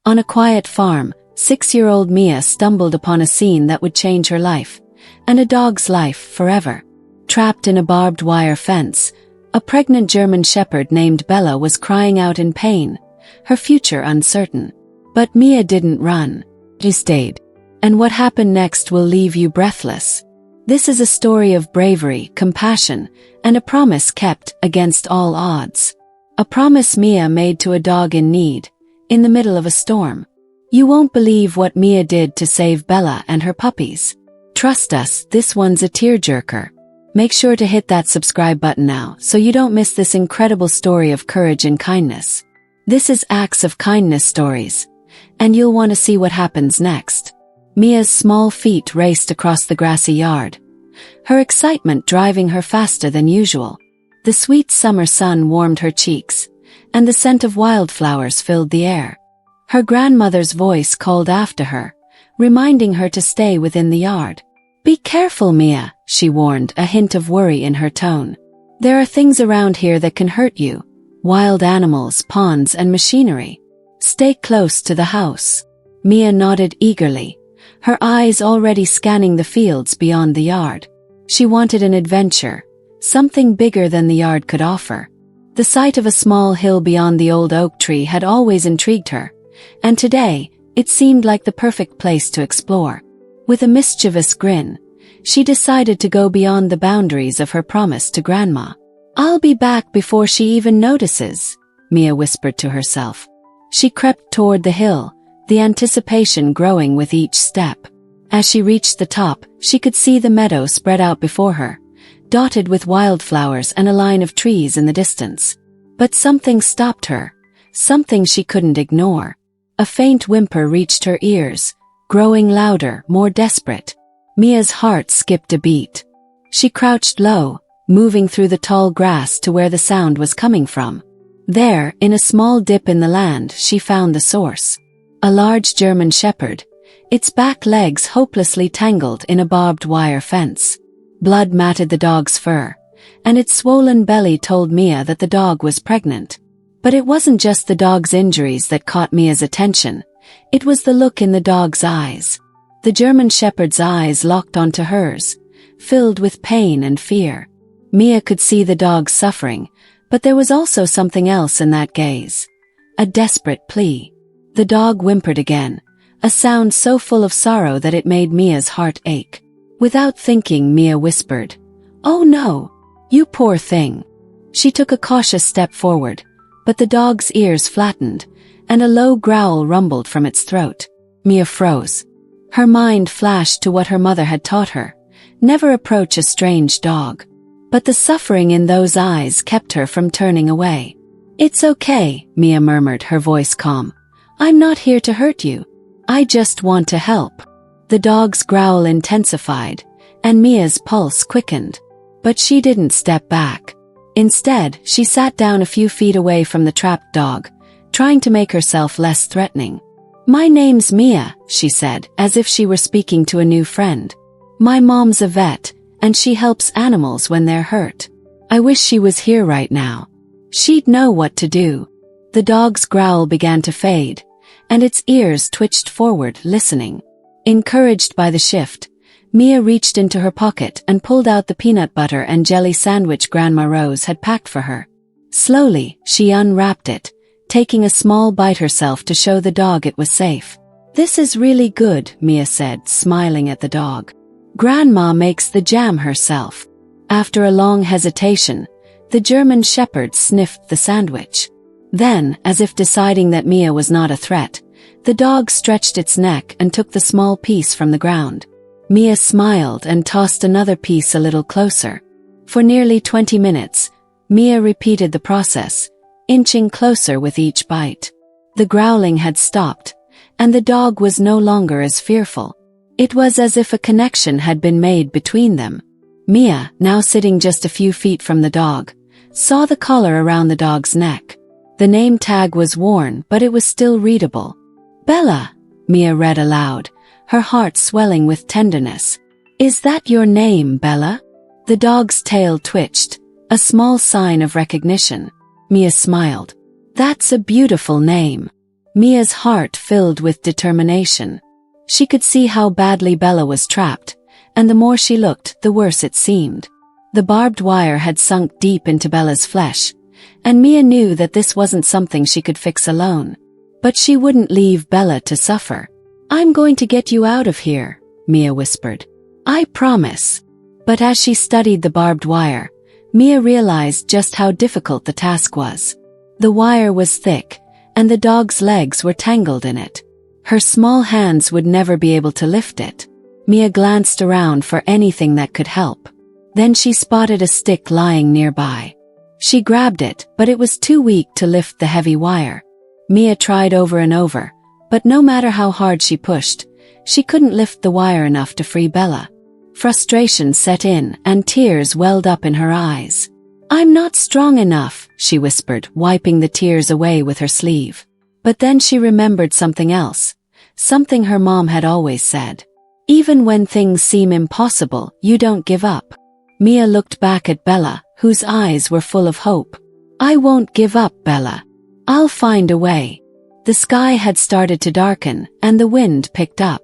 On a quiet farm, 6-year-old Mia stumbled upon a scene that would change her life, and a dog's life forever. Trapped in a barbed wire fence, a pregnant German shepherd named Bella was crying out in pain, her future uncertain. But Mia didn't run. She stayed. And what happened next will leave you breathless. This is a story of bravery, compassion, and a promise kept against all odds. A promise Mia made to a dog in need, in the middle of a storm. You won't believe what Mia did to save Bella and her puppies. Trust us, this one's a tearjerker. Make sure to hit that subscribe button now so you don't miss this incredible story of courage and kindness. This is Acts of Kindness Stories, and you'll want to see what happens next. Mia's small feet raced across the grassy yard, her excitement driving her faster than usual. The sweet summer sun warmed her cheeks, and the scent of wildflowers filled the air. Her grandmother's voice called after her, reminding her to stay within the yard. "Be careful, Mia," she warned, a hint of worry in her tone. "There are things around here that can hurt you. Wild animals, ponds, and machinery. Stay close to the house." Mia nodded eagerly, her eyes already scanning the fields beyond the yard. She wanted an adventure, something bigger than the yard could offer. The sight of a small hill beyond the old oak tree had always intrigued her, and today, it seemed like the perfect place to explore. With a mischievous grin, she decided to go beyond the boundaries of her promise to Grandma. "I'll be back before she even notices," Mia whispered to herself. She crept toward the hill, the anticipation growing with each step. As she reached the top, she could see the meadow spread out before her, dotted with wildflowers and a line of trees in the distance. But something stopped her, something she couldn't ignore. A faint whimper reached her ears, growing louder, more desperate. Mia's heart skipped a beat. She crouched low, moving through the tall grass to where the sound was coming from. There, in a small dip in the land, she found the source. A large German shepherd, its back legs hopelessly tangled in a barbed wire fence. Blood matted the dog's fur, and its swollen belly told Mia that the dog was pregnant. But it wasn't just the dog's injuries that caught Mia's attention. It was the look in the dog's eyes. The German shepherd's eyes locked onto hers, filled with pain and fear. Mia could see the dog's suffering, but there was also something else in that gaze. A desperate plea. The dog whimpered again, a sound so full of sorrow that it made Mia's heart ache. Without thinking, Mia whispered, "Oh no, you poor thing." She took a cautious step forward, but the dog's ears flattened, and a low growl rumbled from its throat. Mia froze. Her mind flashed to what her mother had taught her: never approach a strange dog. But the suffering in those eyes kept her from turning away. "It's okay," Mia murmured, her voice calm. "I'm not here to hurt you. I just want to help." The dog's growl intensified, and Mia's pulse quickened. But she didn't step back. Instead, she sat down a few feet away from the trapped dog, trying to make herself less threatening. "My name's Mia," she said, as if she were speaking to a new friend. "My mom's a vet, and she helps animals when they're hurt. I wish she was here right now. She'd know what to do." The dog's growl began to fade, and its ears twitched forward, listening. Encouraged by the shift, Mia reached into her pocket and pulled out the peanut butter and jelly sandwich Grandma Rose had packed for her. Slowly, she unwrapped it, taking a small bite herself to show the dog it was safe. "This is really good," Mia said, smiling at the dog. "Grandma makes the jam herself." After a long hesitation, the German shepherd sniffed the sandwich. Then, as if deciding that Mia was not a threat, the dog stretched its neck and took the small piece from the ground. Mia smiled and tossed another piece a little closer. For nearly 20 minutes, Mia repeated the process, inching closer with each bite. The growling had stopped, and the dog was no longer as fearful. It was as if a connection had been made between them. Mia, now sitting just a few feet from the dog, saw the collar around the dog's neck. The name tag was worn, but it was still readable. "Bella," Mia read aloud, her heart swelling with tenderness. "Is that your name, Bella?" The dog's tail twitched, a small sign of recognition. Mia smiled. "That's a beautiful name." Mia's heart filled with determination. She could see how badly Bella was trapped, and the more she looked, the worse it seemed. The barbed wire had sunk deep into Bella's flesh, and Mia knew that this wasn't something she could fix alone. But she wouldn't leave Bella to suffer. "I'm going to get you out of here," Mia whispered. "I promise." But as she studied the barbed wire, Mia realized just how difficult the task was. The wire was thick, and the dog's legs were tangled in it. Her small hands would never be able to lift it. Mia glanced around for anything that could help. Then she spotted a stick lying nearby. She grabbed it, but it was too weak to lift the heavy wire. Mia tried over and over, but no matter how hard she pushed, she couldn't lift the wire enough to free Bella. Frustration set in, and tears welled up in her eyes. "I'm not strong enough," she whispered, wiping the tears away with her sleeve. But then she remembered something else, something her mom had always said. "Even when things seem impossible, you don't give up." Mia looked back at Bella, whose eyes were full of hope. "I won't give up, Bella. I'll find a way." The sky had started to darken, and the wind picked up.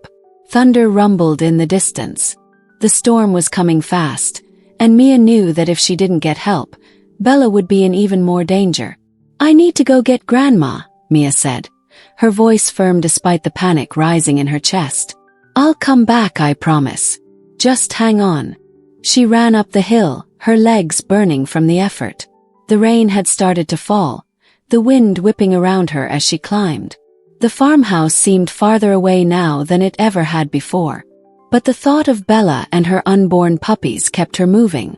Thunder rumbled in the distance. The storm was coming fast, and Mia knew that if she didn't get help, Bella would be in even more danger. "I need to go get Grandma," Mia said, her voice firm despite the panic rising in her chest. "I'll come back, I promise. Just hang on." She ran up the hill, her legs burning from the effort. The rain had started to fall, the wind whipping around her as she climbed. The farmhouse seemed farther away now than it ever had before. But the thought of Bella and her unborn puppies kept her moving.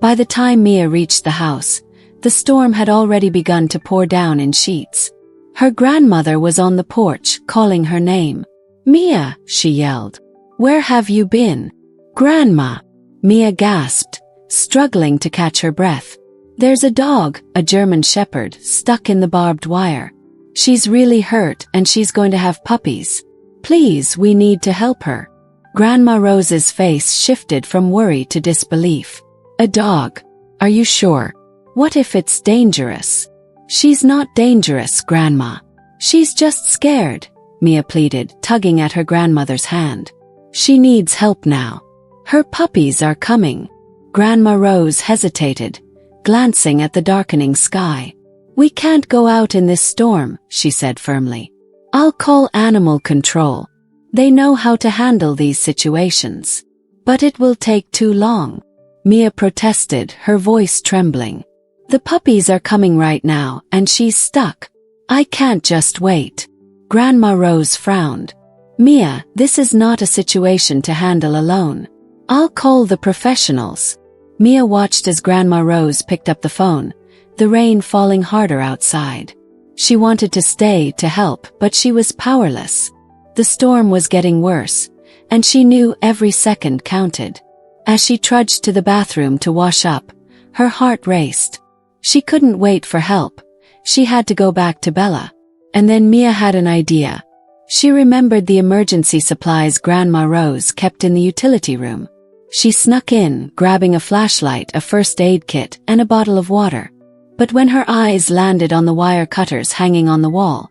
By the time Mia reached the house, the storm had already begun to pour down in sheets. Her grandmother was on the porch, calling her name. "Mia," she yelled. "Where have you been?" "Grandma," Mia gasped, struggling to catch her breath. "There's a dog, a German shepherd, stuck in the barbed wire. She's really hurt and she's going to have puppies. Please, we need to help her." Grandma Rose's face shifted from worry to disbelief. "A dog? Are you sure? What if it's dangerous?" "She's not dangerous, Grandma. She's just scared," Mia pleaded, tugging at her grandmother's hand. "She needs help now. Her puppies are coming." Grandma Rose hesitated, glancing at the darkening sky. "We can't go out in this storm," she said firmly. "I'll call animal control. They know how to handle these situations." "But it will take too long," Mia protested, her voice trembling. "The puppies are coming right now, and she's stuck. I can't just wait." Grandma Rose frowned. "Mia, this is not a situation to handle alone. I'll call the professionals." Mia watched as Grandma Rose picked up the phone, the rain falling harder outside. She wanted to stay to help, but she was powerless. The storm was getting worse, and she knew every second counted. As she trudged to the bathroom to wash up, her heart raced. She couldn't wait for help. She had to go back to Bella. And then Mia had an idea. She remembered the emergency supplies Grandma Rose kept in the utility room. She snuck in, grabbing a flashlight, a first aid kit, and a bottle of water. But when her eyes landed on the wire cutters hanging on the wall,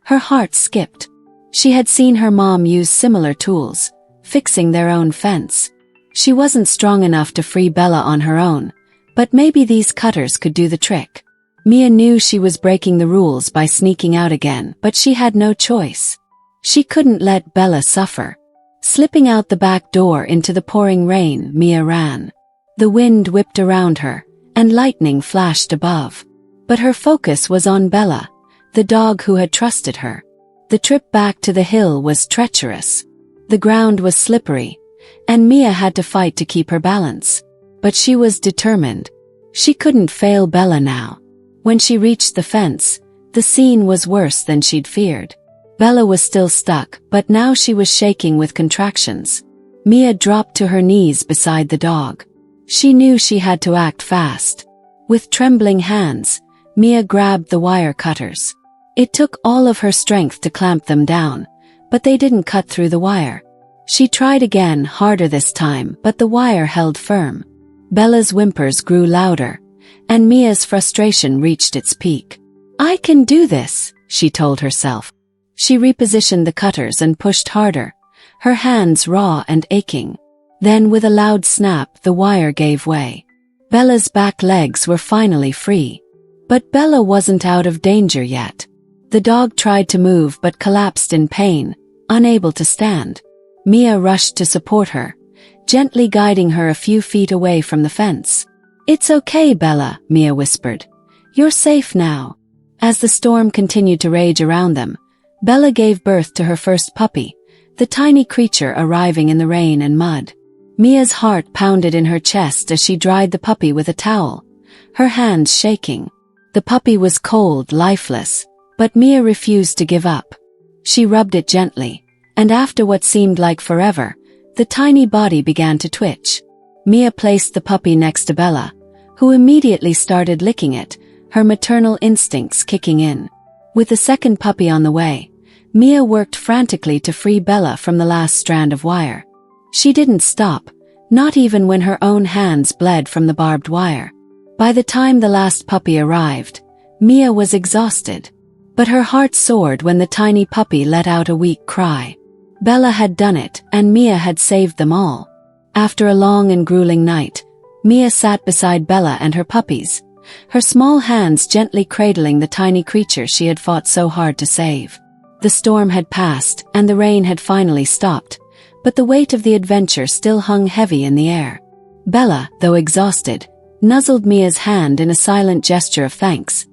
her heart skipped. She had seen her mom use similar tools, fixing their own fence. She wasn't strong enough to free Bella on her own, but maybe these cutters could do the trick. Mia knew she was breaking the rules by sneaking out again, but she had no choice. She couldn't let Bella suffer. Slipping out the back door into the pouring rain, Mia ran. The wind whipped around her, and lightning flashed above. But her focus was on Bella, the dog who had trusted her. The trip back to the hill was treacherous. The ground was slippery, and Mia had to fight to keep her balance. But she was determined. She couldn't fail Bella now. When she reached the fence, the scene was worse than she'd feared. Bella was still stuck, but now she was shaking with contractions. Mia dropped to her knees beside the dog. She knew she had to act fast. With trembling hands, Mia grabbed the wire cutters. It took all of her strength to clamp them down, but they didn't cut through the wire. She tried again, harder this time, but the wire held firm. Bella's whimpers grew louder, and Mia's frustration reached its peak. "I can do this," she told herself. She repositioned the cutters and pushed harder, her hands raw and aching. Then with a loud snap, the wire gave way. Bella's back legs were finally free. But Bella wasn't out of danger yet. The dog tried to move but collapsed in pain, unable to stand. Mia rushed to support her, gently guiding her a few feet away from the fence. "It's okay, Bella," Mia whispered. "You're safe now." As the storm continued to rage around them, Bella gave birth to her first puppy, the tiny creature arriving in the rain and mud. Mia's heart pounded in her chest as she dried the puppy with a towel, her hands shaking. The puppy was cold, lifeless, but Mia refused to give up. She rubbed it gently, and after what seemed like forever, the tiny body began to twitch. Mia placed the puppy next to Bella, who immediately started licking it, her maternal instincts kicking in. With the second puppy on the way, Mia worked frantically to free Bella from the last strand of wire. She didn't stop, not even when her own hands bled from the barbed wire. By the time the last puppy arrived, Mia was exhausted. But her heart soared when the tiny puppy let out a weak cry. Bella had done it, and Mia had saved them all. After a long and grueling night, Mia sat beside Bella and her puppies, her small hands gently cradling the tiny creature she had fought so hard to save. The storm had passed, and the rain had finally stopped, but the weight of the adventure still hung heavy in the air. Bella, though exhausted, nuzzled Mia's hand in a silent gesture of thanks,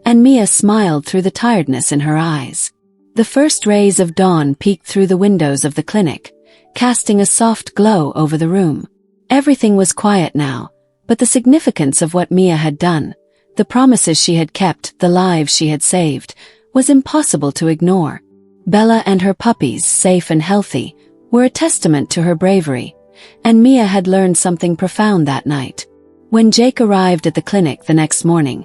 and Mia smiled through the tiredness in her eyes. The first rays of dawn peeked through the windows of the clinic, casting a soft glow over the room. Everything was quiet now, but the significance of what Mia had done, the promises she had kept, the lives she had saved, was impossible to ignore. Bella and her puppies, safe and healthy, were a testament to her bravery, and Mia had learned something profound that night. When Jake arrived at the clinic the next morning,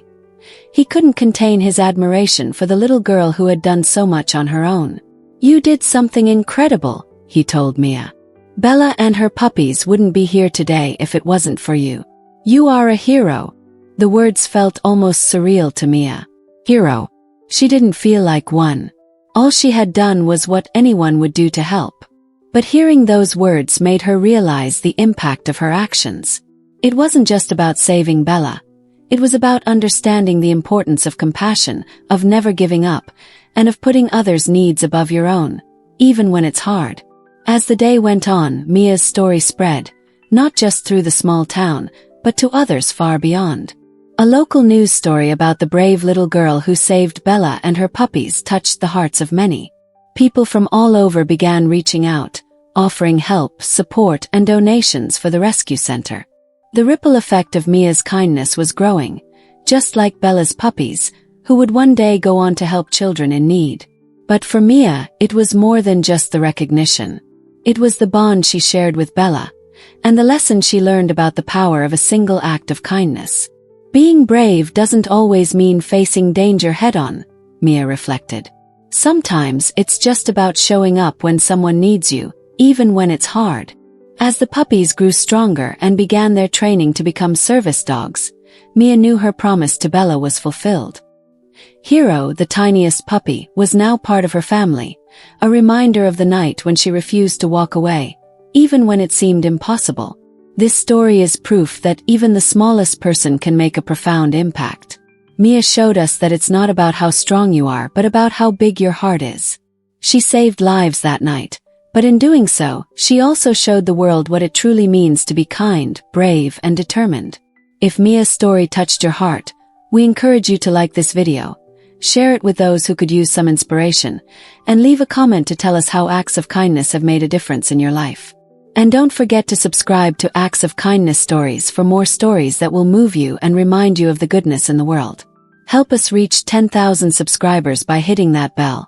he couldn't contain his admiration for the little girl who had done so much on her own. "You did something incredible," he told Mia. "Bella and her puppies wouldn't be here today if it wasn't for you. You are a hero." The words felt almost surreal to Mia. Hero. She didn't feel like one. All she had done was what anyone would do to help. But hearing those words made her realize the impact of her actions. It wasn't just about saving Bella. It was about understanding the importance of compassion, of never giving up, and of putting others' needs above your own, even when it's hard. As the day went on, Mia's story spread, not just through the small town, but to others far beyond. A local news story about the brave little girl who saved Bella and her puppies touched the hearts of many. People from all over began reaching out, offering help, support, and donations for the rescue center. The ripple effect of Mia's kindness was growing, just like Bella's puppies, who would one day go on to help children in need. But for Mia, it was more than just the recognition. It was the bond she shared with Bella, and the lesson she learned about the power of a single act of kindness. Being brave doesn't always mean facing danger head-on, Mia reflected. Sometimes it's just about showing up when someone needs you, even when it's hard. As the puppies grew stronger and began their training to become service dogs, Mia knew her promise to Bella was fulfilled. Hero, the tiniest puppy, was now part of her family, a reminder of the night when she refused to walk away, even when it seemed impossible. This story is proof that even the smallest person can make a profound impact. Mia showed us that it's not about how strong you are, but about how big your heart is. She saved lives that night, but in doing so, she also showed the world what it truly means to be kind, brave, and determined. If Mia's story touched your heart, we encourage you to like this video, share it with those who could use some inspiration, and leave a comment to tell us how acts of kindness have made a difference in your life. And don't forget to subscribe to Acts of Kindness Stories for more stories that will move you and remind you of the goodness in the world. Help us reach 10,000 subscribers by hitting that bell,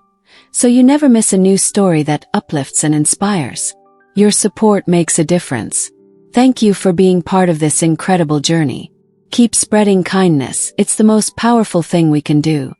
so you never miss a new story that uplifts and inspires. Your support makes a difference. Thank you for being part of this incredible journey. Keep spreading kindness, it's the most powerful thing we can do.